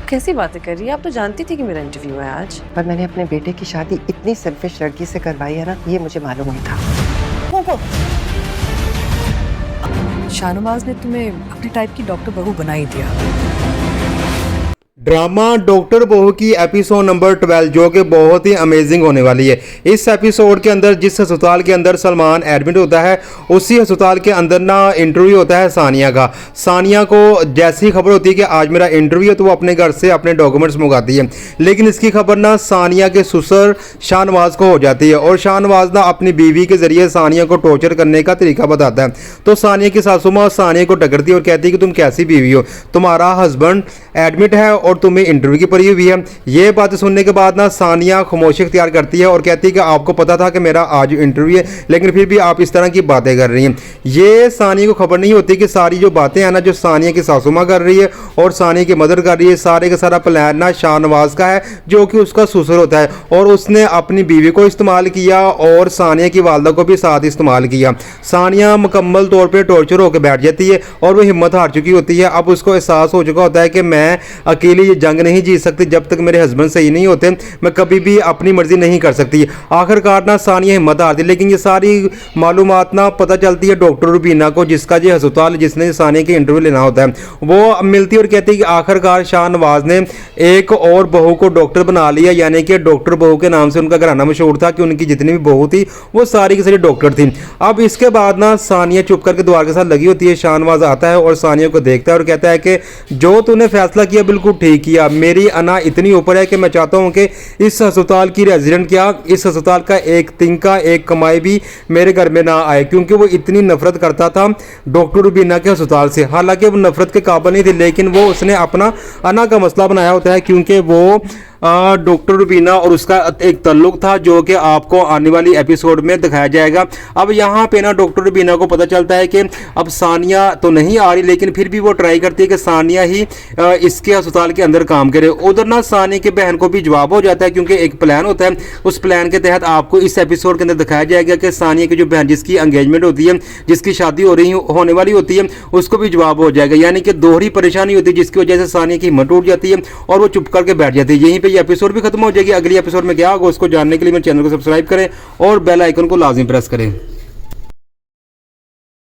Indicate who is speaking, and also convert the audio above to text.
Speaker 1: कैसी बातें कर रही है? आप तो जानती थी कि मेरा इंटरव्यू है आज।
Speaker 2: पर मैंने अपने बेटे की शादी इतनी सेल्फिश लड़की से करवाई है ना, ये मुझे मालूम नहीं था।
Speaker 3: शाहनवाज ने तुम्हें अपने टाइप की डॉक्टर बहू बना ही दिया।
Speaker 4: ड्रामा डॉक्टर बहू की एपिसोड नंबर 12 जो कि बहुत ही अमेजिंग होने वाली है। इस एपिसोड के अंदर जिस अस्पताल के अंदर सलमान एडमिट होता है उसी अस्पताल के अंदर ना इंटरव्यू होता है सानिया का। सानिया को जैसी खबर होती है कि आज मेरा इंटरव्यू है तो वो अपने घर से अपने डॉक्यूमेंट्स मंगाती है, लेकिन इसकी खबर ना सानिया के ससुर शाहनवाज को हो जाती है और शाहनवाज ना अपनी बीवी के जरिए सानिया को टॉर्चर करने का तरीका बताता है। तो सानिया की सासू माँ सानिया को टकरती है और कहती है कि तुम कैसी बीवी हो, तुम्हारा हस्बैंड एडमिट है और तुम्हें इंटरव्यू की पड़ी हुई है। ये बात सुनने के बाद ना सानिया खामोशी इख्तियार करती है और कहती है कि आपको पता था कि मेरा आज इंटरव्यू है, लेकिन फिर भी आप इस तरह की बातें कर रही हैं। ये सानिया को खबर नहीं होती कि सारी जो बातें हैं ना जो सानिया की सासू माँ कर रही है और सानिया की मदद कर रही है, सारे का सारा प्लान ना शाहनवाज का है जो कि उसका ससुर होता है और उसने अपनी बीवी को इस्तेमाल किया और सानिया की वालदा को भी साथ इस्तेमाल किया। सानिया मुकम्मल तौर पर टॉर्चर होकर बैठ जाती है और वो हिम्मत हार चुकी होती है। अब उसको एहसास हो चुका होता है कि मैं अकेले ये जंग नहीं जीत सकती, जब तक मेरे हस्बैंड सही नहीं होते मैं कभी भी अपनी मर्जी नहीं कर सकती। आखिरकार ना सानिया हिम्मत हारती, लेकिन ये सारी मालूमात ना पता चलती है डॉक्टर रुबीना को, जिसका ये अस्पताल जिसने सानिया के इंटरव्यू लेना होता है। वो मिलती है और कहती है कि आखिरकार शाहनवाज ने एक और बहू को डॉक्टर बना लिया, यानी कि डॉक्टर बहू के नाम से उनका घराना मशहूर था कि उनकी जितनी भी बहू थी वो सारी की सारी डॉक्टर थी। अब इसके बाद ना सानिया चुप करके द्वार के साथ लगी होती है। शाहनवाज आता है और सानिया को देखता है और कहता है कि जो तूने फैसला किया बिल्कुल ठीक किया, मेरी अना इतनी ऊपर है कि मैं चाहता हूं कि इस अस्पताल की रेजिडेंट क्या इस अस्पताल का एक तिनका एक कमाई भी मेरे घर में ना आए, क्योंकि वो इतनी नफरत करता था डॉक्टर रुबीना के अस्पताल से। हालांकि वो नफरत के काबिल नहीं थे, लेकिन वो उसने अपना अना का मसला बनाया होता है, क्योंकि वो डॉक्टर रुबीना और उसका एक तल्लुक था जो कि आपको आने वाली एपिसोड में दिखाया जाएगा। अब यहाँ पे ना डॉक्टर रुबीना को पता चलता है कि अब सानिया तो नहीं आ रही, लेकिन फिर भी वो ट्राई करती है कि सानिया ही इसके अस्पताल के अंदर काम करे। उधर ना सानिया की बहन को भी जवाब हो जाता है, क्योंकि एक प्लान होता है, उस प्लान के तहत आपको इस एपिसोड के अंदर दिखाया जाएगा कि सानिया की जो बहन जिसकी एंगेजमेंट होती है, जिसकी शादी होने वाली होती है, उसको भी जवाब हो जाएगा। यानी कि दोहरी परेशानी होती है, जिसकी वजह से सानिया की हिम्मत टूट जाती है और वो चुप करके बैठ जाती है। यहीं पे एपिसोड भी खत्म हो जाएगी। अगली एपिसोड में क्या होगा उसको जानने के लिए मेरे चैनल को सब्सक्राइब करें और बेल आइकन को लाजमी प्रेस करें।